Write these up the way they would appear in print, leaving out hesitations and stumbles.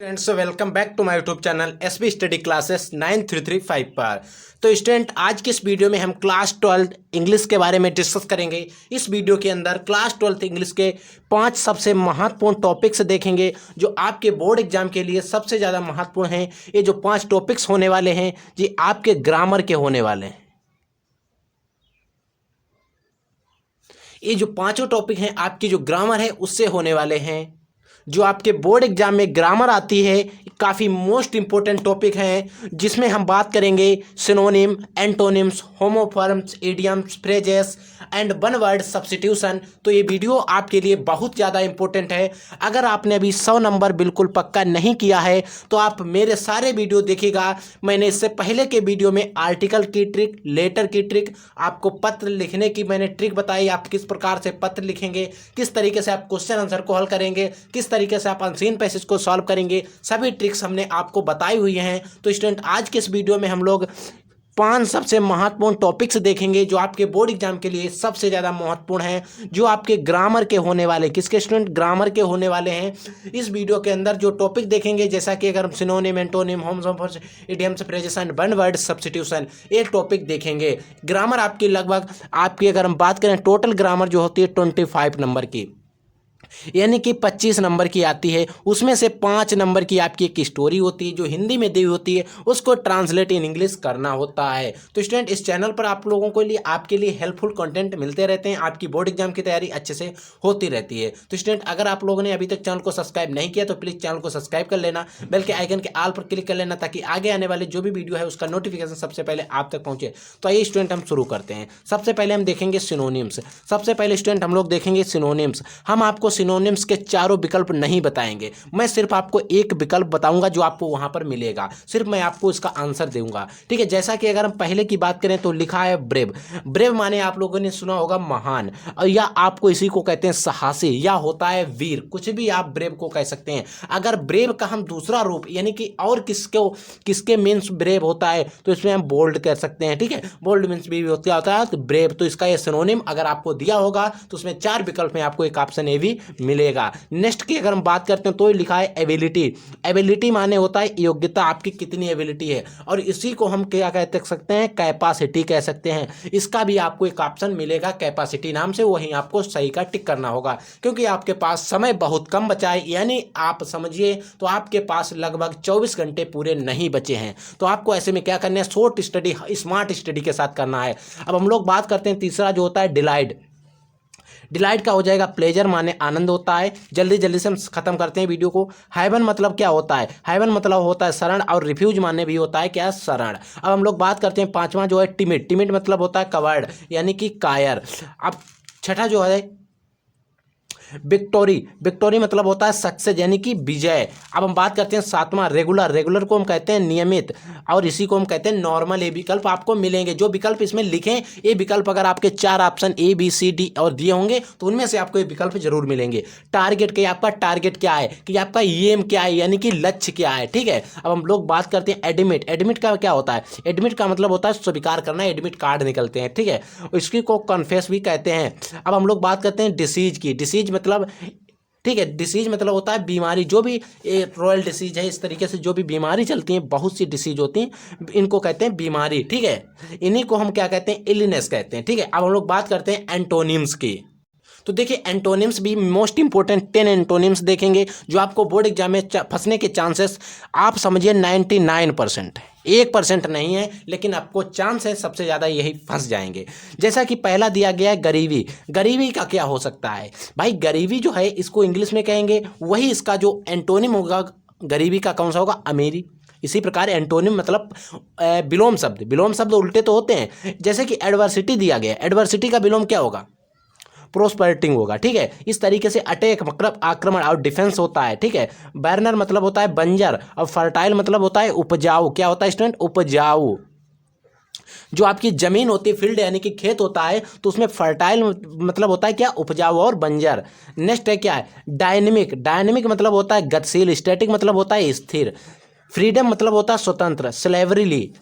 Friends welcome back to my YouTube channel SB study classes 9335 पर। तो student आज की इस वीडियो में हम क्लास 12 इंग्लिश के बारे में डिस्कस करेंगे। इस वीडियो के अंदर क्लास 12 इंग्लिश के 5 सबसे महत्वपूर्ण टॉपिक्स देखेंगे जो आपके बोर्ड एग्जाम के लिए सबसे ज़्यादा महत्वपूर्ण हैं। ये जो 5 टॉपिक्स होने वाले हैं ये आपके ग्रामर के होने वाले हैं। ये जो पांचों टॉपिक हैं आपकी जो ग्रामर है उससे होने वाले हैं। जो आपके बोर्ड एग्जाम में ग्रामर आती है काफ़ी मोस्ट इंपॉर्टेंट टॉपिक है जिसमें हम बात करेंगे synonym, antonyms, homoforms, idioms, phrases and one word substitution. तो ये वीडियो आपके लिए बहुत ज़्यादा इंपॉर्टेंट है। अगर आपने अभी 100 नंबर बिल्कुल पक्का नहीं किया है तो आप मेरे सारे वीडियो देखिएगा। मैंने इससे पहले के वीडियो में आर्टिकल की ट्रिक, लेटर की ट्रिक, आपको पत्र लिखने की मैंने ट्रिक बताई। आप किस प्रकार से पत्र लिखेंगे, किस तरीके से आप क्वेश्चन आंसर को हल करेंगे, किस तरीके से आप अनसीन पैसेज को सॉल्व करेंगे, सभी ट्रिक्स हमने आपको बताई हुई हैं। तो स्टूडेंट आज के इस वीडियो में हम लोग 5 सबसे महत्वपूर्ण टॉपिक्स देखेंगे जो आपके बोर्ड एग्जाम के लिए सबसे ज़्यादा महत्वपूर्ण हैं, जो आपके ग्रामर के होने वाले, किसके स्टूडेंट ग्रामर के होने वाले हैं। इस वीडियो के अंदर जो टॉपिक देखेंगे जैसा कि अगर हम synonym, antonym, homoforms, idioms, phrases and one word substitution एक टॉपिक देखेंगे। ग्रामर आपकी लगभग आपकी अगर हम बात करें टोटल ग्रामर जो होती है 25 नंबर की, यानी कि 25 नंबर की आती है। उसमें से 5 नंबर की आपकी एक स्टोरी होती है जो हिंदी में दी होती है, उसको ट्रांसलेट इन इंग्लिश करना होता है। तो स्टूडेंट इस चैनल पर आप लोगों के लिए आपके लिए हेल्पफुल कंटेंट मिलते रहते हैं, आपकी बोर्ड एग्जाम की तैयारी अच्छे से होती रहती है। तो स्टूडेंट अगर आप लोगों ने अभी तक चैनल को सब्सक्राइब नहीं किया तो प्लीज़ चैनल को सब्सक्राइब कर लेना, बेल के आइकन के आल पर क्लिक कर लेना ताकि आगे आने वाले जो भी वीडियो है उसका नोटिफिकेशन सबसे पहले आप तक पहुंचे। तो आइए स्टूडेंट हम शुरू करते हैं। सबसे पहले हम देखेंगे सिनोनिम्स। सबसे पहले स्टूडेंट हम लोग देखेंगे सिनोनिम्स। हम आपको सिनोनिम्स के चारों विकल्प नहीं बताएंगे, मैं सिर्फ आपको एक विकल्प बताऊंगा जो आपको वहां पर मिलेगा, सिर्फ मैं आपको इसका आंसर दूंगा। ठीक है, जैसा कि अगर हम पहले की बात करें तो लिखा है ब्रेव। ब्रेव माने आप लोगों ने सुना होगा महान, या आपको इसी को कहते हैं साहसी, या होता है वीर, कुछ भी आप ब्रेव को कह सकते हैं। अगर ब्रेव का हम दूसरा रूप यानी कि और किसके मीन्स ब्रेव होता है तो इसमें हम बोल्ड कह सकते हैं। ठीक है, बोल्ड मीन्स भी होता है तो ब्रेव, तो इसका ये सिनोनिम अगर आपको दिया होगा तो उसमें 4 विकल्प में आपको एक ऑप्शन ए भी मिलेगा। नेक्स्ट की अगर हम बात करते हैं तो लिखा है एबिलिटी। एबिलिटी माने होता है योग्यता, आपकी कितनी एबिलिटी है, और इसी को हम क्या कह सकते हैं, कैपेसिटी कह सकते हैं। इसका भी आपको एक ऑप्शन मिलेगा कैपेसिटी नाम से, वहीं आपको सही का टिक करना होगा क्योंकि आपके पास समय बहुत कम बचा है, यानी आप समझिए तो आपके पास लगभग 24 घंटे पूरे नहीं बचे हैं। तो आपको ऐसे में क्या करना है, शॉर्ट स्टडी स्मार्ट स्टडी के साथ करना है। अब हम लोग बात करते हैं तीसरा जो होता है डिलाइट। डिलाइट का हो जाएगा प्लेजर माने आनंद होता है। जल्दी जल्दी से हम खत्म करते हैं वीडियो को। हैवन मतलब क्या होता है, हैवन मतलब होता है शरण, और रिफ्यूज माने भी होता है क्या, शरण। अब हम लोग बात करते हैं पांचवा जो है टिमिड। टिमिड मतलब होता है कवर्ड यानी कि कायर। अब छठा जो है विक्टोरी। विक्टोरी मतलब होता है सक्सेस यानी कि विजय। अब हम बात करते हैं सातवां रेगुलर। रेगुलर को हम कहते हैं नियमित, और इसी को हम कहते हैं नॉर्मल। ये विकल्प आपको मिलेंगे, जो विकल्प इसमें लिखें ये विकल्प अगर आपके 4 option A B C D और दिए होंगे तो उनमें से आपको ये विकल्प जरूर मिलेंगे। टारगेट के, आपका टारगेट क्या है, कि आपका एम क्या है यानी कि लक्ष्य क्या है। ठीक है, अब हम लोग बात करते हैं एडमिट। एडमिट का क्या होता है, एडमिट का मतलब होता है स्वीकार करना, एडमिट कार्ड निकलते हैं। ठीक है, इसकी को कन्फेस भी कहते हैं। अब हम लोग बात करते हैं डिसीज की। डिसीज मतलब, ठीक है, डिसीज मतलब होता है बीमारी, जो भी रॉयल डिसीज है, इस तरीके से जो भी बीमारी चलती है, बहुत सी डिसीज होती हैं, इनको कहते हैं बीमारी। ठीक है, इन्हीं को हम क्या कहते हैं, इलनेस कहते हैं। ठीक है, अब हम लोग बात करते हैं एंटोनिम्स की। तो देखिए एंटोनिम्स भी मोस्ट इंपॉर्टेंट 10 एंटोनिम्स देखेंगे जो आपको बोर्ड एग्जाम में फंसने के चांसेस आप समझिए 99% है, 1% नहीं है, लेकिन आपको चांस है सबसे ज़्यादा यही फंस जाएंगे। जैसा कि पहला दिया गया है गरीबी। गरीबी का क्या हो सकता है भाई, गरीबी जो है इसको इंग्लिश में कहेंगे, वही इसका जो एंटोनिम होगा गरीबी का कौन सा होगा, अमीरी। इसी प्रकार एंटोनिम मतलब विलोम शब्द। विलोम शब्द उल्टे तो होते हैं, जैसे कि एडवर्सिटी दिया गया, एडवर्सिटी का विलोम क्या होगा, प्रोस्पेरिटी होगा। ठीक है, इस तरीके से अटैक मतलब आक्रमण और डिफेंस होता है। ठीक है, बैरनर मतलब होता है बंजर, और फर्टाइल मतलब होता है उपजाऊ। क्या होता है स्टूडेंट, उपजाऊ। जो आपकी जमीन होती है, फील्ड यानी कि खेत होता है, तो उसमें फर्टाइल मतलब होता है क्या, उपजाऊ और बंजर। नेक्स्ट है क्या है डायनेमिक। डायनेमिक मतलब होता है गतिशील। स्टैटिक मतलब होता है स्थिर। फ्रीडम मतलब होता है स्वतंत्र। स्लेवरी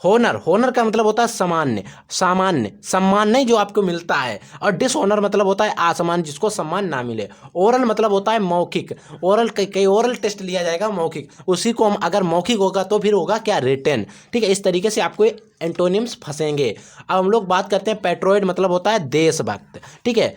होनर, होनर का मतलब होता है सामान्य, सामान्य सम्मान नहीं जो आपको मिलता है। और डिसऑनर मतलब होता है असम्मान, जिसको सम्मान ना मिले। ओरल मतलब होता है मौखिक, ओरल कई ओरल टेस्ट लिया जाएगा मौखिक, उसी को हम अगर मौखिक होगा तो फिर होगा क्या, रिटन। ठीक है, इस तरीके से आपको एंटोनिम्स फंसेंगे। अब हम लोग बात करते हैं पेट्रोइड मतलब होता है देशभक्त। ठीक है,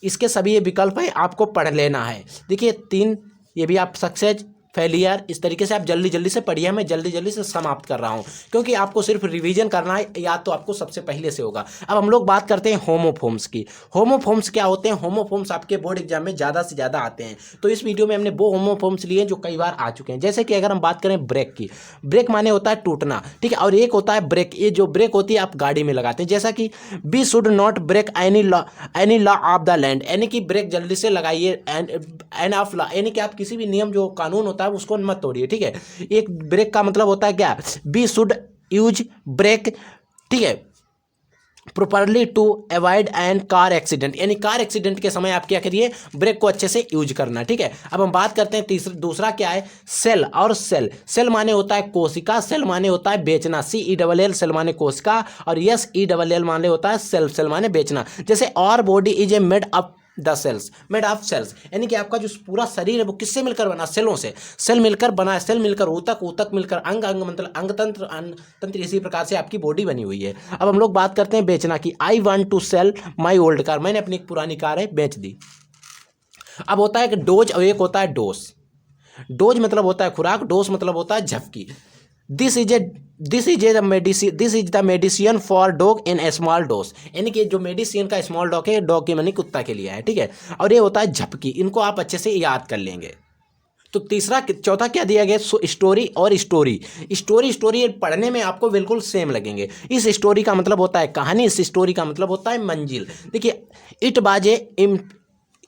इसके सभी ये विकल्प है, आपको पढ़ लेना है। देखिए 3, ये भी आप सक्सेस, फेलियर, इस तरीके से आप जल्दी जल्दी से पढ़िए। मैं जल्दी जल्दी से समाप्त कर रहा हूँ क्योंकि आपको सिर्फ रिवीजन करना है, याद तो आपको सबसे पहले से होगा। अब हम लोग बात करते हैं होमोफोम्स की। होमोफोम्स क्या होते हैं? होमोफोम्स आपके बोर्ड एग्जाम में ज़्यादा से ज़्यादा आते हैं, तो इस वीडियो में हमने वो होमोफोम्स लिए जो कई बार आ चुके हैं। जैसे कि अगर हम बात करें ब्रेक की, ब्रेक माने होता है टूटना। ठीक है, और एक होता है ब्रेक, ये जो ब्रेक होती है आप गाड़ी में लगाते हैं, जैसा कि be should not break any law of the land, यानी कि ब्रेक जल्दी से लगाइए, एंड ऑफ लॉ यानी कि आप किसी भी नियम जो कानून होता है उसको मत तोड़िए। ठीक है, एक ब्रेक का मतलब होता है क्या, बी शुड यूज ब्रेक, ठीक है, properly to avoid an car accident, यानी कार एक्सीडेंट के समय आप क्या करिए, ब्रेक को अच्छे से यूज करना। ठीक है, अब हम बात करते हैं दूसरा क्या है, सेल। और सेल, सेल माने होता है कोशिका, सेल माने होता है बेचना, CELL सेल माने कोशिका, और SELL माने होता है सेल, सेल माने बेचना। जैसे और body is a made up the cells, made of cells, यानी कि आपका जो पूरा शरीर है वो किससे मिलकर बना, सेलों से। सेल मिलकर बना है, सेल मिलकर ऊतक, ऊतक मिलकर अंग, अंग मतलब अंग तंत्र, अंग तंत्र, इसी प्रकार से आपकी बॉडी बनी हुई है। अब हम लोग बात करते हैं बेचना की। I want to sell my old car, मैंने अपनी एक पुरानी कार है बेच दी। अब होता है कि डोज और एक होता है डोज। डोज मतलब होता है खुराक, डोज मतलब होता है झपकी। This is the medicine for dog in A small dose, यानी कि जो मेडिसिन का स्मॉल डॉग है, डॉग के मानी कुत्ता के लिए है। ठीक है, और ये होता है झपकी, इनको आप अच्छे से याद कर लेंगे। तो चौथा क्या दिया गया, स्टोरी और स्टोरी। स्टोरी पढ़ने में आपको बिल्कुल सेम लगेंगे। इस स्टोरी का मतलब होता है कहानी, इस स्टोरी का मतलब होता है मंजिल। देखिए इट बाजे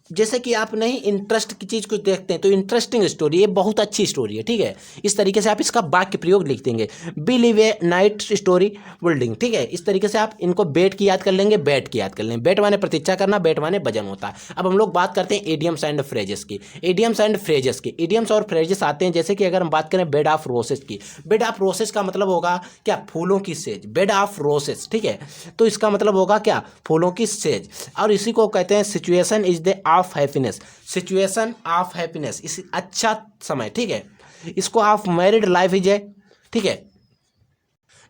जैसे कि आप नहीं इंटरेस्ट की चीज़ कुछ देखते हैं तो इंटरेस्टिंग स्टोरी, ये बहुत अच्छी स्टोरी है। ठीक है, इस तरीके से आप इसका वाक्य प्रयोग लिख देंगे। बिलीव ए नाइट स्टोरी बिल्डिंग। ठीक है, इस तरीके से आप इनको बेट की याद कर लेंगे, बैट की याद कर लेंगे। बैट माने प्रतीक्षा करना, बैट माने वजन होता है। अब हम लोग बात करते हैं एडियम्स एंड फ्रेजेस की। एडियम्स एंड फ्रेजेस की, एडियम्स और फ्रेजेस आते हैं। जैसे कि अगर हम बात करें बेड ऑफ रोसेस की, बेड ऑफ रोसेस का मतलब होगा क्या, फूलों की सेज, बेड ऑफ रोसेस। ठीक है, तो इसका मतलब होगा क्या, फूलों की सेज। और इसी को कहते हैं situation is the of happiness, situation of happiness, इस अच्छा समय। ठीक है, इसको आप मैरिड लाइफ इज है। ठीक है,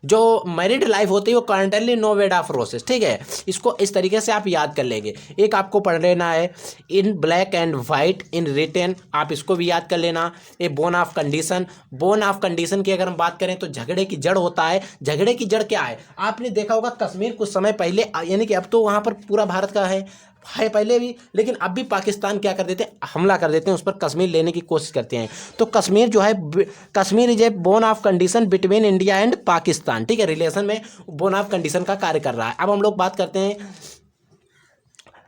जो मैरिड लाइफ होती है वो currently no bed of roses. ठीक है, इसको इस तरीके से आप याद कर लेंगे। एक आपको पढ़ लेना है in black and white in written, आप इसको भी याद कर लेना। A bone of contention, bone of contention की अगर हम बात करें तो झगड़े की जड़ होता है। झगड़े की जड़ क्या है, आपने देखा होगा कश्मीर कुछ समय पहले, यानी कि अब तो वहाँ पर पूरा भारत का है पहले भी, लेकिन अब भी पाकिस्तान क्या कर देते हैं, हमला कर देते हैं, उस पर कश्मीर लेने की कोशिश करते हैं। तो कश्मीर जो है, Kashmir is a bone of condition between India and Pakistan. ठीक है, रिलेशन में बोन ऑफ कंडीशन का कार्य कर रहा है। अब हम लोग बात करते हैं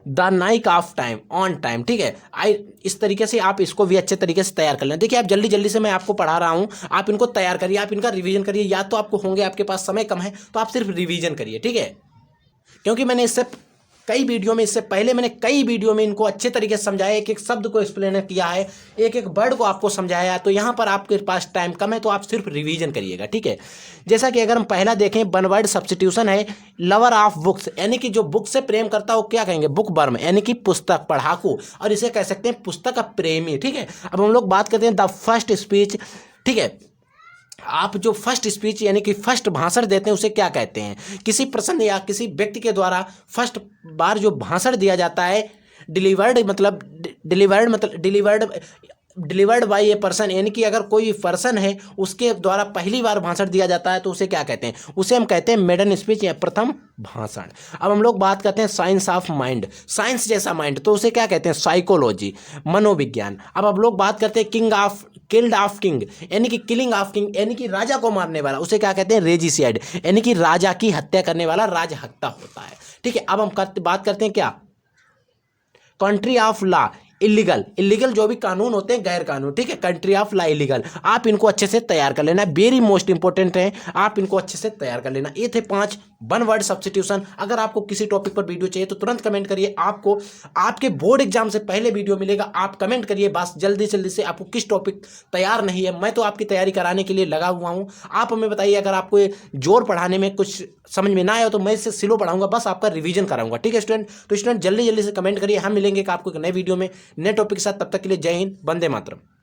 the Naik of time, on time. ठीक है, इस तरीके से आप इसको भी अच्छे तरीके से तैयार कर लें। देखिए आप जल्दी जल्दी से मैं आपको पढ़ा रहा हूँ, आप इनको तैयार करिए, आप इनका रिवीजन करिए। या तो आपको होंगे, आपके पास समय कम है तो आप सिर्फ रिवीजन करिए। ठीक है, क्योंकि मैंने इससे पहले मैंने कई वीडियो में इनको अच्छे तरीके से समझाया, एक एक शब्द को एक्सप्लेन किया है, एक एक वर्ड को आपको समझाया। तो यहाँ पर आपके पास टाइम कम है तो आप सिर्फ रिवीजन करिएगा। ठीक है, जैसा कि अगर हम पहला देखें, वन वर्ड सब्स्टिट्यूशन है, लवर ऑफ बुक्स, यानी कि जो बुक से प्रेम करता हो क्या कहेंगे, बुक वर्म, यानी कि पुस्तक, पढ़ाकू, और इसे कह सकते हैं पुस्तक का प्रेमी। ठीक है, अब हम लोग बात करते हैं द फर्स्ट स्पीच। ठीक है, आप जो फर्स्ट स्पीच यानी कि फर्स्ट भाषण देते हैं उसे क्या कहते हैं, किसी प्रश्न या किसी व्यक्ति के द्वारा फर्स्ट बार जो भाषण दिया जाता है, डिलीवर्ड बाय ए पर्सन, यानी कि अगर कोई पर्सन है उसके द्वारा पहली बार भाषण दिया जाता है तो उसे क्या कहते हैं, उसे हम कहते हैं मेडन स्पीच या प्रथम भाषण। अब हम लोग बात करते हैं साइंस ऑफ माइंड, साइंस जैसा माइंड, तो उसे क्या कहते हैं, साइकोलॉजी, मनोविज्ञान। अब हम लोग बात करते हैं किल्ड ऑफ किंग, यानी कि किलिंग ऑफ किंग, यानी कि राजा को मारने वाला, उसे क्या कहते हैं, रेजिसाइड, यानी कि राजा की हत्या करने वाला राजहत्या होता है। ठीक है, अब हम बात करते हैं क्या, country of law, illegal illegal जो भी कानून होते हैं, गैर कानून, ठीक है, कंट्री ऑफ ला इलीगल, आप इनको अच्छे से तैयार कर लेना, वेरी मोस्ट इंपॉर्टेंट है, आप इनको अच्छे से तैयार कर लेना। ये थे 5 वन वर्ड सब्स्टिट्यूशन। अगर आपको किसी टॉपिक पर वीडियो चाहिए तो तुरंत कमेंट करिए, आपको आपके बोर्ड एग्जाम से पहले वीडियो मिलेगा। आप कमेंट करिए बस जल्दी से आपको किस टॉपिक तैयार नहीं है, मैं तो आपकी तैयारी कराने के लिए लगा हुआ हूं। आप हमें बताइए, अगर आपको जोर पढ़ाने में कुछ समझ में ना आया तो मैं इससे स्लो पढ़ाऊंगा, बस आपका रिवीजन कराऊंगा, ठीक है स्टूडेंट। तो स्टूडेंट जल्दी से कमेंट करिए, हम मिलेंगे आपको एक नए वीडियो में नए टॉपिक के साथ। तब तक के लिए जय हिंद, वंदे मातरम।